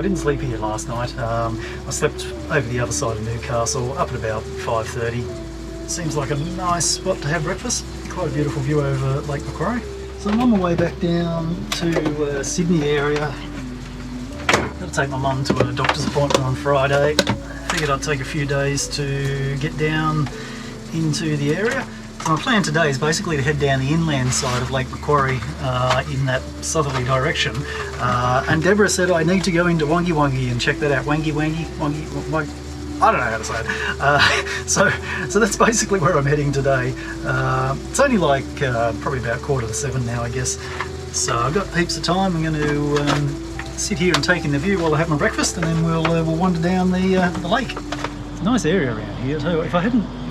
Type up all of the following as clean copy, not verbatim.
I didn't sleep here last night. I slept over the other side of Newcastle up at about 5:30. Seems like a nice spot to have breakfast. Quite a beautiful view over Lake Macquarie. So I'm on my way back down to Sydney area. Got to take my mum to a doctor's appointment on Friday. Figured I'd take a few days to get down into the area. So my plan today is basically to head down the inland side of Lake Macquarie in that southerly direction. And Deborah said I need to go into Wangi Wangi and check that out. Wangi Wangi? Wangi? I don't know how to say it. So that's basically where I'm heading today. It's only like probably about 7:15 now, I guess. So I've got heaps of time. I'm going to sit here and take in the view while I have my breakfast, and then we'll wander down the lake. It's a nice area around here. So if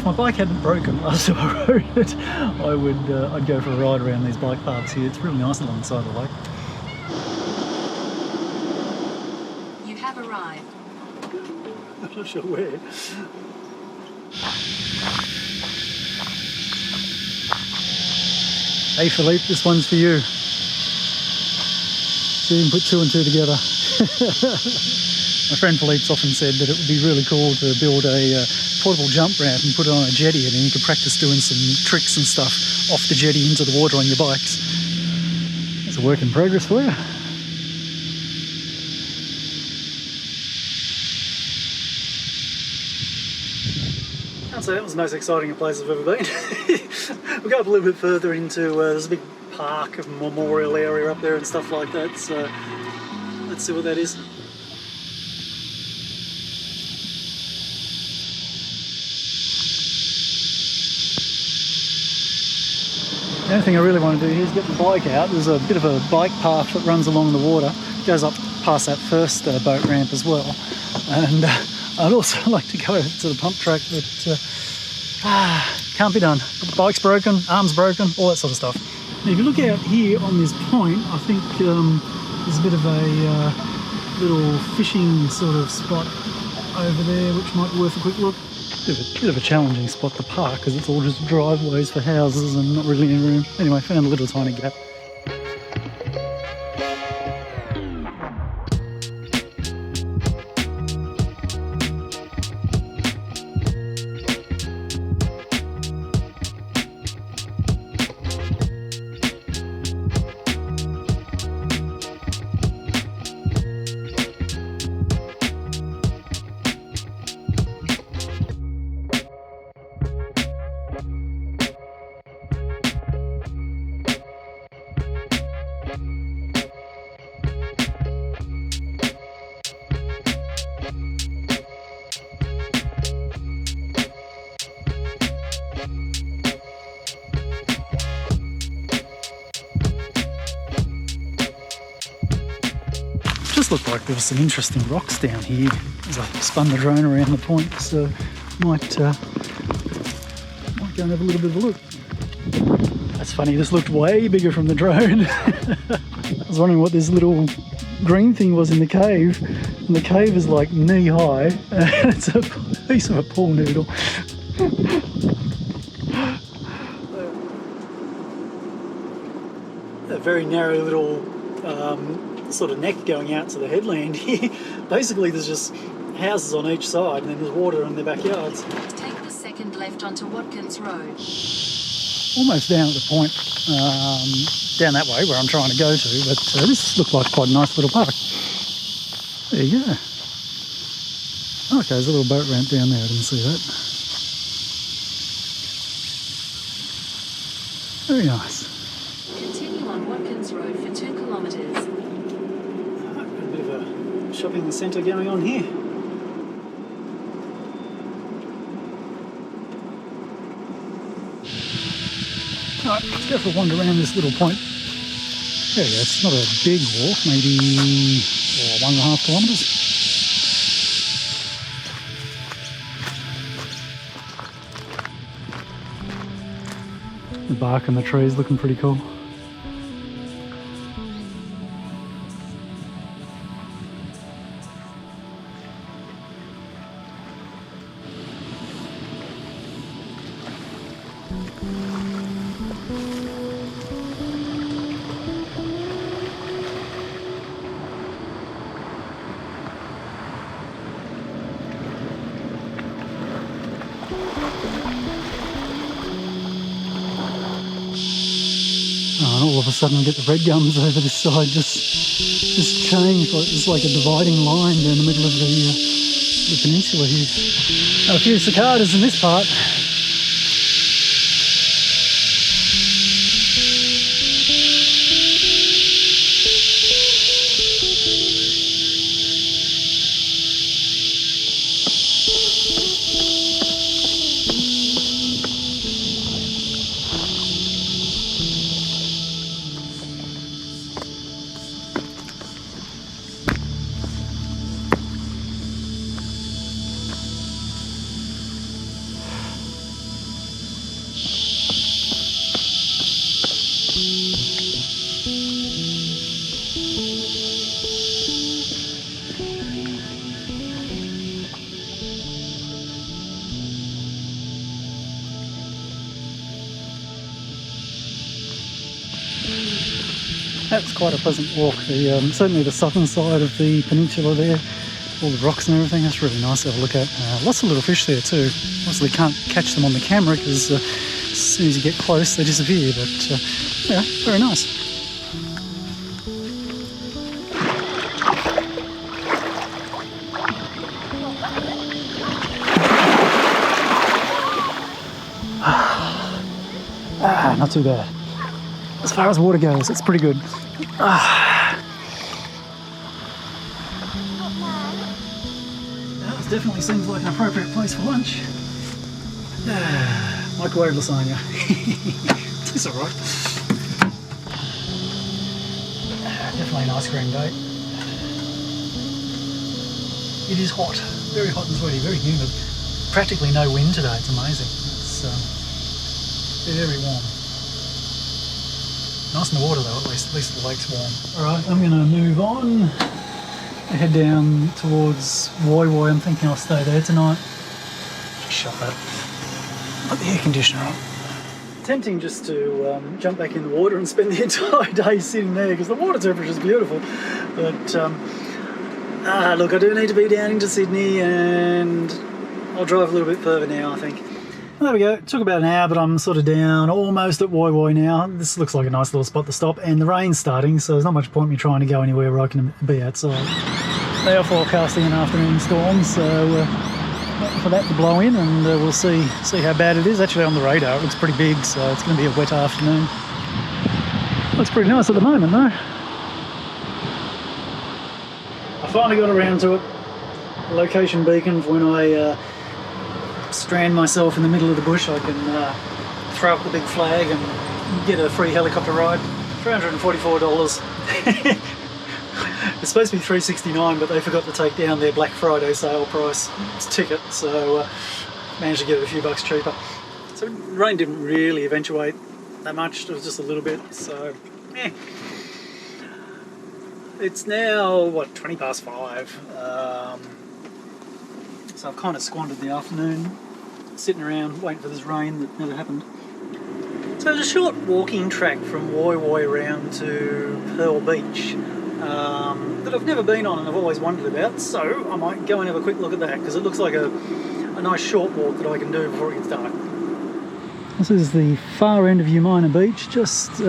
my bike hadn't broken last time I rode it, I'd go for a ride around these bike paths here. It's really nice along the side of the lake. You have arrived. I'm not sure where. Hey Philippe, this one's for you. So you can put 2 and 2 together. My friend Philippe's often said that it would be really cool to build a portable jump ramp and put it on a jetty, and then you could practice doing some tricks and stuff off the jetty into the water on your bikes. It's a work in progress for you. I'd say that was the most exciting place I've ever been. We'll go up a little bit further into, there's a big park, a memorial area up there and stuff like that, so let's see what that is. The only thing I really want to do here is get the bike out. There's a bit of a bike path that runs along the water, goes up past that first boat ramp as well, and I'd also like to go to the pump track, but can't be done. The bike's broken, arm's broken, all that sort of stuff. Now, if you look out here on this point, I think there's a bit of a little fishing sort of spot over there, which might be worth a quick look. Bit of a challenging spot to park because it's all just driveways for houses and not really any room. Anyway, found a little tiny gap. Just looked like there was some interesting rocks down here as I spun the drone around the point, so might go and have a little bit of a look. That's funny, this looked way bigger from the drone. I was wondering what this little green thing was in the cave, and the cave is like knee high, and it's a piece of a pool noodle. A very narrow little sort of neck going out to the headland here. Basically there's just houses on each side and then there's water in their backyards. Take the second left onto Watkins Road. Almost down at the point down that way where I'm trying to go to, but this looked like quite a nice little park. There you go. Okay, there's a little boat ramp down there, I didn't see that. Very nice. Continue on Watkins Road for 2 kilometres. A bit of a shopping centre going on here. Alright, let's go for a wander around this little point. There we go, it's not a big walk, maybe 1.5 kilometres. The bark on the trees looking pretty cool. Oh, and all of a sudden I get the red gums over this side just changed. Like there's like a dividing line down the middle of the peninsula here. A few cicadas in this part. That's quite a pleasant walk. Certainly the southern side of the peninsula there, all the rocks and everything, that's really nice to have a look at. Lots of little fish there too. Obviously can't catch them on the camera because as soon as you get close they disappear, but yeah, very nice. Not too bad. As far as water goes, it's pretty good. That definitely seems like an appropriate place for lunch. Microwave lasagna. It's alright. Definitely an ice cream date. It is hot. Very hot and sweaty, very humid. Practically no wind today, it's amazing. It's very warm. Nice in the water though, at least the lake's warm. Alright, I'm going to move on. I head down towards Woy Woy. I'm thinking I'll stay there tonight. Just shut that. Put the air conditioner on. Tempting just to jump back in the water and spend the entire day sitting there because the water temperature is beautiful. But look, I do need to be down into Sydney and I'll drive a little bit further now, I think. There we go, it took about an hour, but I'm sort of down almost at Woy Woy now. This looks like a nice little spot to stop, and the rain's starting, so there's not much point me trying to go anywhere where I can be outside. They are forecasting an afternoon storm, so waiting for that to blow in, and we'll see how bad it is. Actually on the radar it looks pretty big, so it's going to be a wet afternoon. Looks pretty nice at the moment though. I finally got around to it. A location beacon for when I strand myself in the middle of the bush. I can throw up the big flag and get a free helicopter ride. $344. It's supposed to be $369, but they forgot to take down their Black Friday sale price ticket, so managed to get it a few bucks cheaper. So rain didn't really eventuate that much, it was just a little bit, so It's now, what, 20 past 5. So I've kind of squandered the afternoon sitting around waiting for this rain that never happened. So there's a short walking track from Woy Woy around to Pearl Beach that I've never been on and I've always wondered about, so I might go and have a quick look at that because it looks like a nice short walk that I can do before it gets dark. This is the far end of Umina Beach, just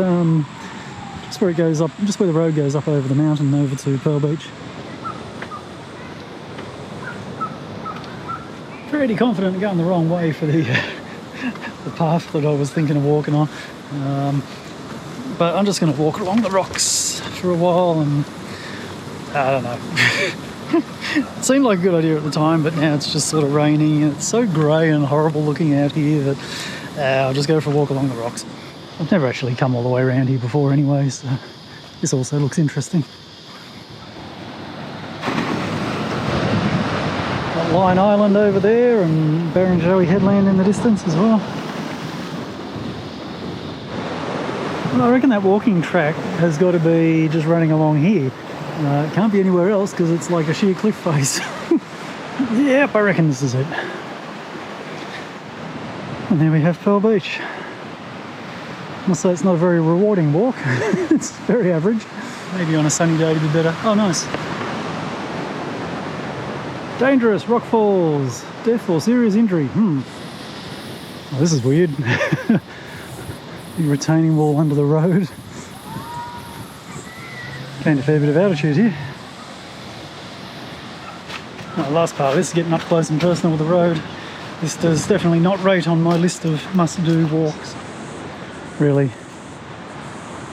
where it goes up, just where the road goes up over the mountain over to Pearl Beach. Pretty confident of going the wrong way for the path that I was thinking of walking on, but I'm just going to walk along the rocks for a while, and I don't know. It seemed like a good idea at the time, but now it's just sort of raining and it's so grey and horrible looking out here that I'll just go for a walk along the rocks. I've never actually come all the way around here before anyway, so this also looks interesting. Lion Island over there and Barrenjoey Headland in the distance as well. Well, I reckon that walking track has got to be just running along here. It can't be anywhere else because it's like a sheer cliff face. Yep, I reckon this is it. And there we have Pearl Beach. I must say it's not a very rewarding walk. It's very average. Maybe on a sunny day to be better. Oh, nice. Dangerous rock falls, death or serious injury. Oh, this is weird. Big retaining wall under the road. Gained a fair bit of altitude here. The last part of this is getting up close and personal with the road. This does definitely not rate on my list of must-do walks. Really.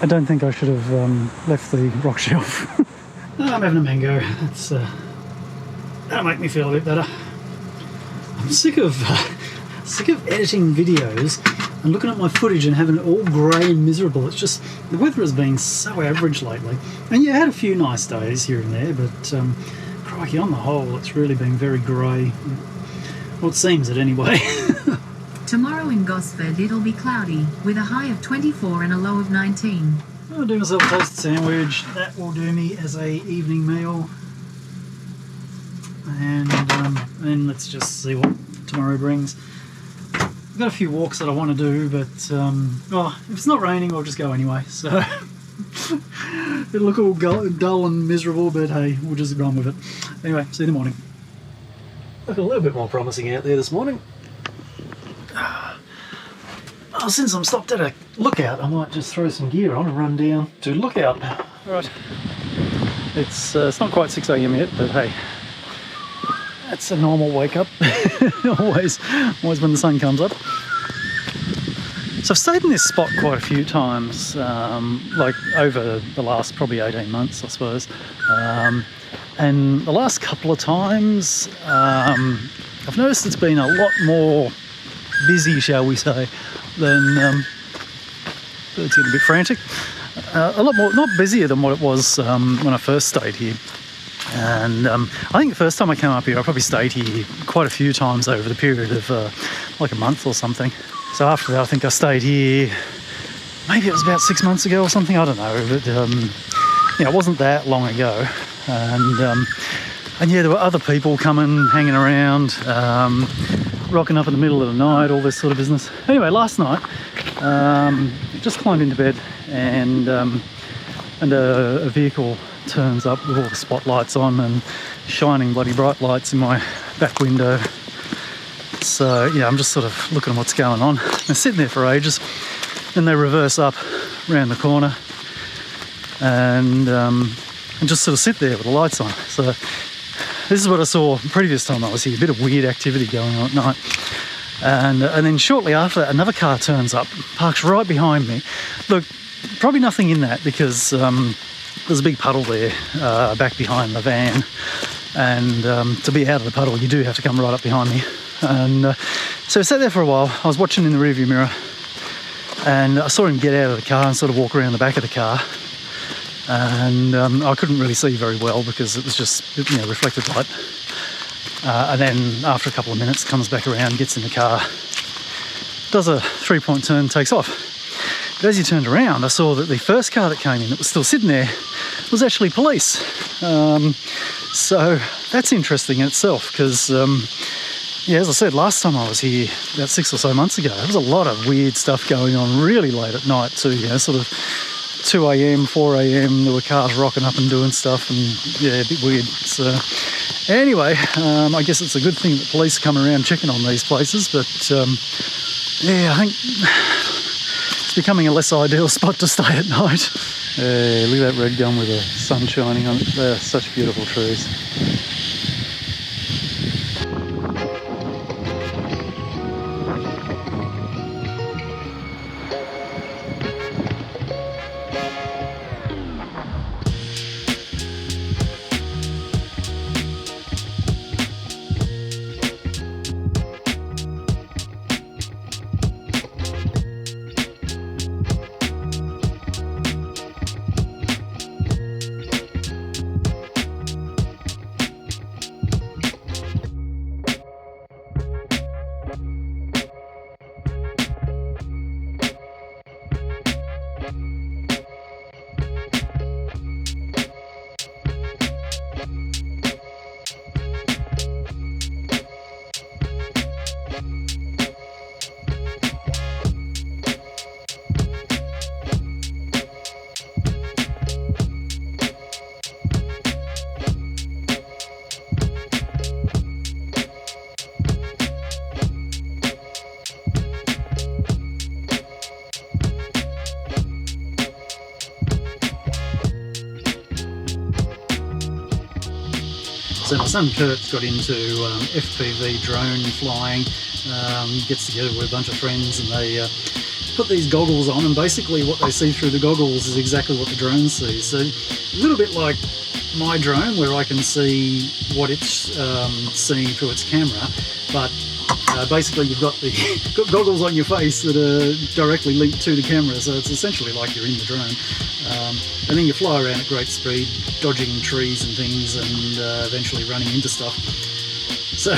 I don't think I should have left the rock shelf. I'm having a mango. That'll make me feel a bit better. I'm sick of editing videos and looking at my footage and having it all grey and miserable. It's just, the weather has been so average lately. And you had a few nice days here and there, but crikey, on the whole, it's really been very grey. Well, it seems it anyway. Tomorrow in Gosford it'll be cloudy, with a high of 24 and a low of 19. I'll do myself a toasted sandwich. That will do me as a evening meal. And then let's just see what tomorrow brings. I've got a few walks that I want to do, but if it's not raining, I'll just go anyway. So it'll look all dull and miserable, but hey, we'll just run with it. Anyway, see you in the morning. Look a little bit more promising out there this morning. Oh, since I'm stopped at a lookout, I might just throw some gear on and run down to Lookout. Right, it's not quite 6 AM yet, but hey, that's a normal wake up. always when the sun comes up. So I've stayed in this spot quite a few times, like over the last probably 18 months, I suppose. And the last couple of times, I've noticed it's been a lot more busy, shall we say, than birds getting a bit frantic. A lot more, not busier than what it was when I first stayed here. And I think the first time I came up here, I probably stayed here quite a few times over the period of like a month or something. So after that, I think I stayed here, maybe it was about 6 months ago or something, I don't know, but it wasn't that long ago. And yeah, there were other people coming, hanging around, rocking up in the middle of the night, all this sort of business. Anyway, last night, just climbed into bed, and a vehicle turns up with all the spotlights on and shining bloody bright lights in my back window. So yeah, I'm just sort of looking at what's going on. They're sitting there for ages, then they reverse up around the corner and just sort of sit there with the lights on. So this is what I saw the previous time I was here, a bit of weird activity going on at night. And then shortly after that, another car turns up, parks right behind me. Look, probably nothing in that because there's a big puddle there back behind the van. And to be out of the puddle, you do have to come right up behind me. And so I sat there for a while. I was watching in the rearview mirror and I saw him get out of the car and sort of walk around the back of the car. And I couldn't really see very well because it was just, reflected light. And then after a couple of minutes, comes back around, gets in the car, does a 3-point turn, takes off. But as he turned around, I saw that the first car that came in that was still sitting there was actually police. So that's interesting in itself because, as I said, last time I was here, about 6 or so months ago, there was a lot of weird stuff going on really late at night too, sort of 2 AM, 4 AM, there were cars rocking up and doing stuff, and yeah, a bit weird. So anyway, I guess it's a good thing that police come around checking on these places, but I think it's becoming a less ideal spot to stay at night. Hey, look at that red gum with the sun shining on it. They're such beautiful trees. son Kurt's got into FPV drone flying, gets together with a bunch of friends and they put these goggles on, and basically what they see through the goggles is exactly what the drone sees. So a little bit like my drone, where I can see what it's seeing through its camera, but basically you've got the goggles on your face that are directly linked to the camera, so it's essentially like you're in the drone. And then you fly around at great speed, dodging trees and things, and eventually running into stuff. So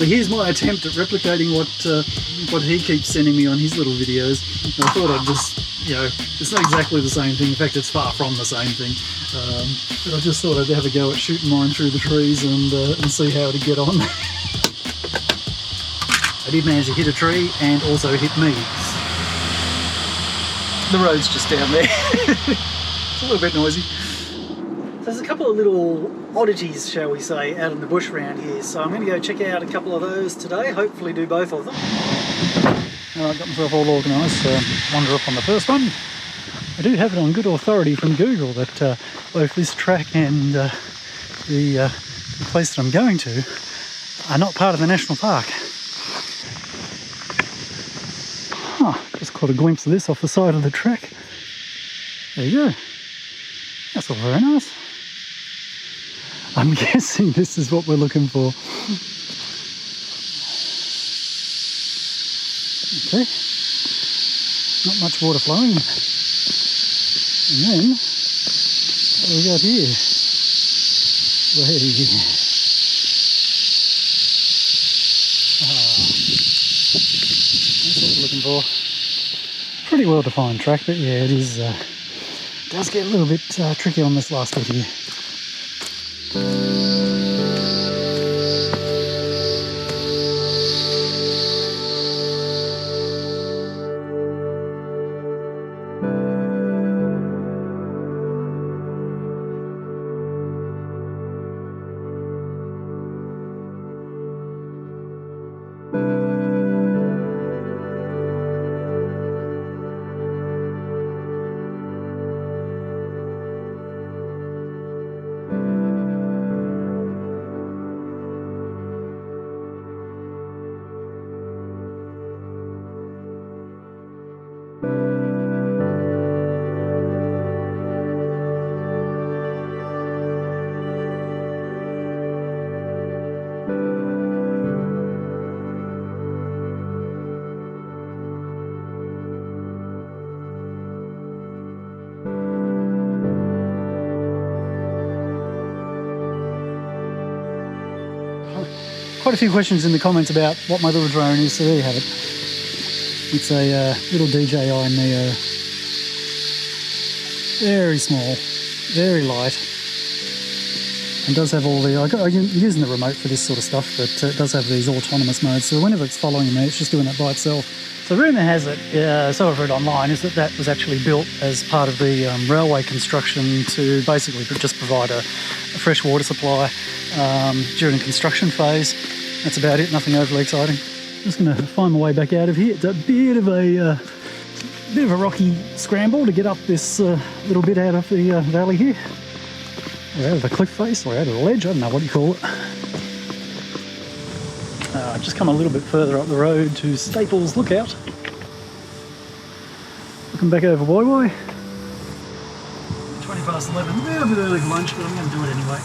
here's my attempt at replicating what he keeps sending me on his little videos. I thought I'd just, it's not exactly the same thing. In fact, it's far from the same thing. But I just thought I'd have a go at shooting mine through the trees and see how it'd get on. I did manage to hit a tree and also hit me. The road's just down there. It's a little bit noisy. There's a couple of little oddities, shall we say, out in the bush around here. So I'm going to go check out a couple of those today, hopefully do both of them. Alright, got myself all organised, so wander up on the first one. I do have it on good authority from Google that both this track and the place that I'm going to are not part of the national park. Just caught a glimpse of this off the side of the track. There you go. That's all very nice. I'm guessing this is what we're looking for. Okay. Not much water flowing. And then, what do we got here? That's what we're looking for. Pretty well defined track, but yeah, it is does get a little bit tricky on this last bit here. Quite a few questions in the comments about what my little drone is, so there you have it. It's a little DJI Neo. Very small, very light, and does have all the... I'm using the remote for this sort of stuff, but it does have these autonomous modes, so whenever it's following me, it's just doing that by itself. So rumour has it, so I've read online, is that was actually built as part of the railway construction to basically just provide a fresh water supply during the construction phase. That's about it, nothing overly exciting. Just going to find my way back out of here. It's a bit of a rocky scramble to get up this little bit out of the valley here. We're out of the cliff face, or out of the ledge, I don't know what you call it. Just come a little bit further up the road to Staples Lookout. Looking back over Woy Woy. 20 past 11, a bit early for lunch, but I'm going to do it anyway.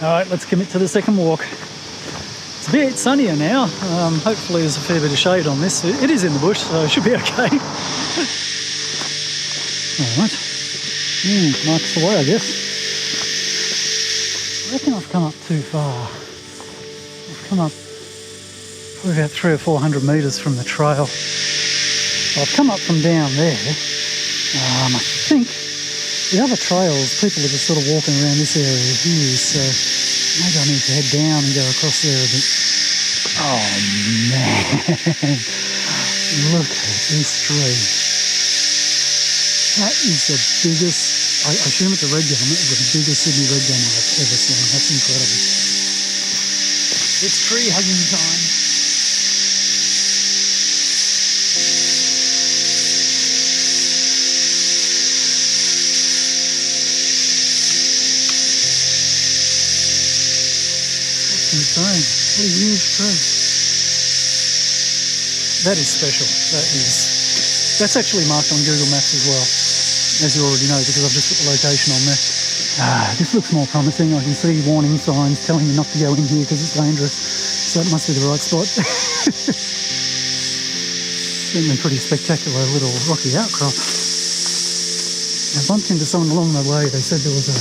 Alright, let's commit to the second walk. It's a bit sunnier now. Hopefully there's a fair bit of shade on this. It is in the bush, so it should be okay. Alright. Marks the way, I guess. I reckon I've come up too far. I've come up probably about 300 or 400 metres from the trail. So I've come up from down there. I think the other trails, people are just sort of walking around this area here, so maybe I need to head down and go across there a bit. Oh man, look at this tree. That is the biggest, I assume it's a red gum, it's the biggest Sydney red gum I've ever seen. That's incredible. It's tree hugging time. tree. What a huge tree. That is special. That's actually marked on Google Maps as well, as you already know, because I've just put the location on there. This looks more promising. I can see warning signs telling me not to go in here because it's dangerous. So it must be the right spot. Certainly pretty spectacular little rocky outcrop. I bumped into someone along the way. They said there was a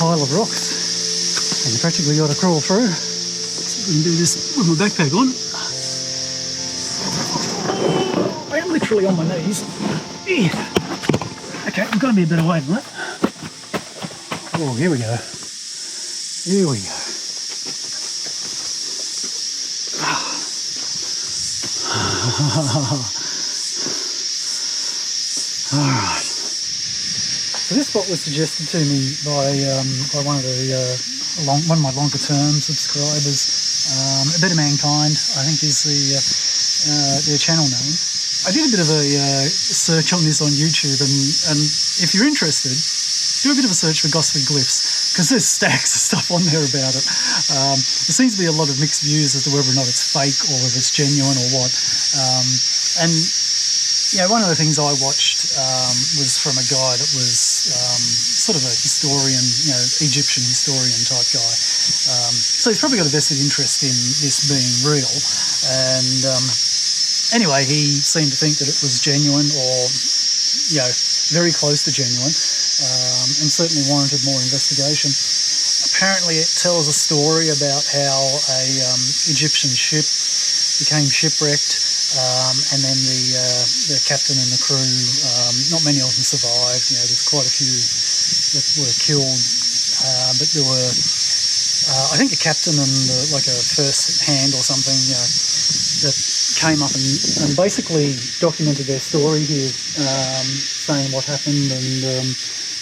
pile of rocks and you practically got to crawl through. So we can do this with my backpack on. I am literally on my knees. Okay, there's got to be a better way than that. Oh, here we go. Here we go. Alright. So this spot was suggested to me by one of my longer term subscribers. A Better Mankind, I think is their channel name. I did a bit of a search on this on YouTube, and if you're interested, do a bit of a search for Gosford Glyphs, because there's stacks of stuff on there about it. There seems to be a lot of mixed views as to whether or not it's fake or if it's genuine or what. And you know, one of the things I watched was from a guy that was sort of a historian, you know, Egyptian historian type guy. So he's probably got a vested interest in this being real. And anyway, he seemed to think that it was genuine, or, you know, very close to genuine, and certainly warranted more investigation. Apparently it tells a story about how a Egyptian ship became shipwrecked, and then the captain and the crew, not many of them survived. You know, there's quite a few that were killed, but there were, I think, a captain and like a first hand or something, you know, that came up and basically documented their story here, saying what happened and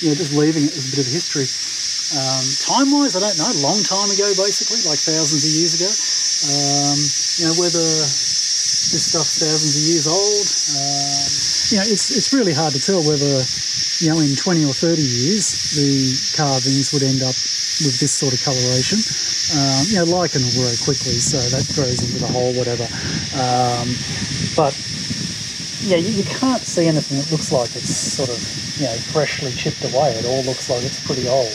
you know, just leaving it as a bit of history. Time-wise, I don't know, a long time ago, basically, like thousands of years ago. You know, whether this stuff's thousands of years old, you know, it's really hard to tell whether, you know, in 20 or 30 years the carvings would end up with this sort of coloration. You know, lichen will grow quickly, so that grows into the hole, whatever. But yeah, you can't see anything that looks like it's sort of, you know, freshly chipped away. It all looks like it's pretty old.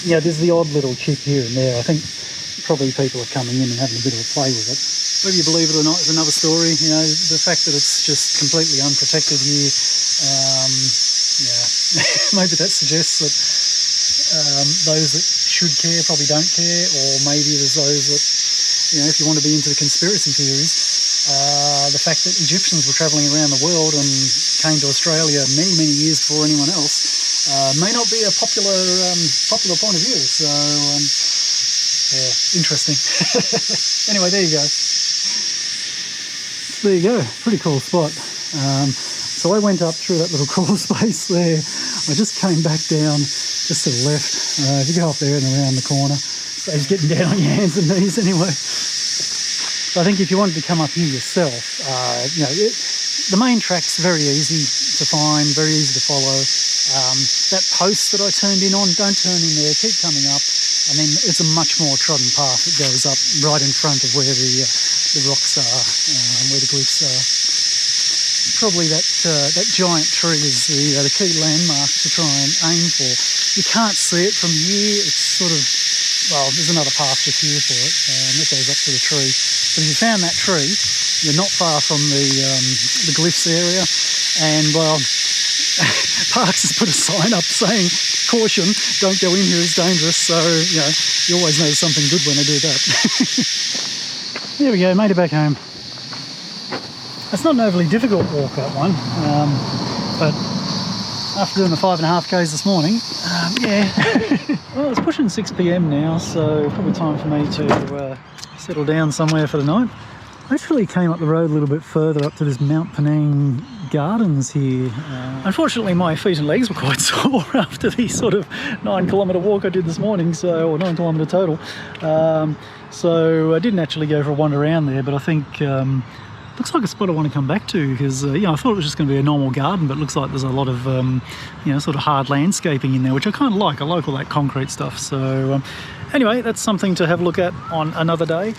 You know, there's the odd little chip here and there. I think probably people are coming in and having a bit of a play with it. Whether you believe it or not is another story. You know, the fact that it's just completely unprotected here, yeah, maybe that suggests that those that should care probably don't care, or maybe there's those that, you know, if you want to be into the conspiracy theories, the fact that Egyptians were travelling around the world and came to Australia many, many years before anyone else may not be a popular point of view. So, yeah, interesting. Anyway, there you go. There you go. Pretty cool spot. So I went up through that little crawl space there. I just came back down just to the left. If you go up there and around the corner, so he's getting down on your hands and knees anyway. So I think if you wanted to come up here yourself, you know, the main track's very easy to find, very easy to follow. That post that I turned in on, don't turn in there, keep coming up, and then it's a much more trodden path that goes up right in front of where the rocks are, where the glyphs are. Probably that giant tree is the key landmark to try and aim for. You can't see it from here. It's sort of, well, there's another path just here for it, that goes up to the tree. But if you found that tree, you're not far from the glyphs area, and well, Parks has put a sign up saying, caution, don't go in here, it's dangerous. So, you know, you always know something good when they do that. There we go, made it back home. It's not an overly difficult walk, that one, but after doing the 5.5 k's this morning, yeah. Well, it's pushing 6 p.m. now, so probably time for me to settle down somewhere for the night. I actually came up the road a little bit further up to this Mount Penang Gardens here. Unfortunately, my feet and legs were quite sore after the sort of 9-kilometre walk I did this morning, so, or 9-kilometre total. So I didn't actually go for a wander around there, but I think looks like a spot I want to come back to, because you know, I thought it was just going to be a normal garden, but it looks like there's a lot of you know, sort of hard landscaping in there, which I kind of like. I like all that concrete stuff. So Anyway, that's something to have a look at on another day.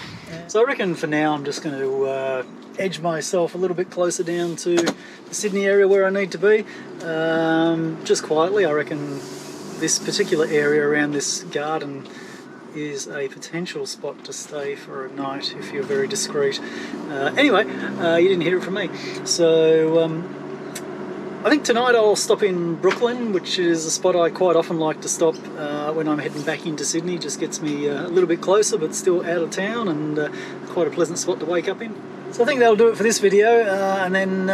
So I reckon for now I'm just going to edge myself a little bit closer down to the Sydney area where I need to be. Just quietly, I reckon this particular area around this garden is a potential spot to stay for a night if you're very discreet. Anyway, you didn't hear it from me. So I think tonight I'll stop in Brooklyn, which is a spot I quite often like to stop when I'm heading back into Sydney. Just gets me a little bit closer but still out of town, and quite a pleasant spot to wake up in. So I think that'll do it for this video, and then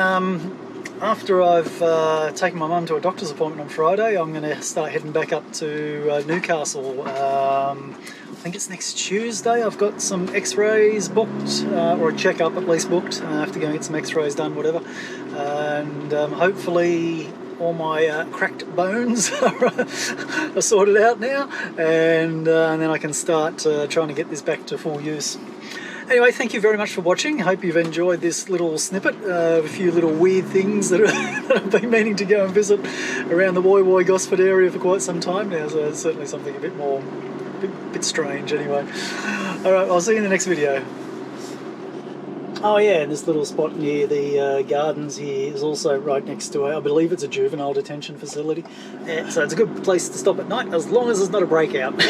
after I've taken my mum to a doctor's appointment on Friday, I'm going to start heading back up to Newcastle. I think it's next Tuesday. I've got some x-rays booked, or a checkup at least booked. I have to go and get some x-rays done, whatever. And hopefully all my cracked bones are sorted out now, and then I can start trying to get this back to full use. Anyway, thank you very much for watching. I hope you've enjoyed this little snippet of a few little weird things that I've been meaning to go and visit around the Woy Woy Gosford area for quite some time now, so it's certainly something a bit strange anyway. Alright, I'll see you in the next video. Oh yeah, and this little spot near the gardens here is also right next to I believe it's a juvenile detention facility. So it's a good place to stop at night, as long as there's not a breakout.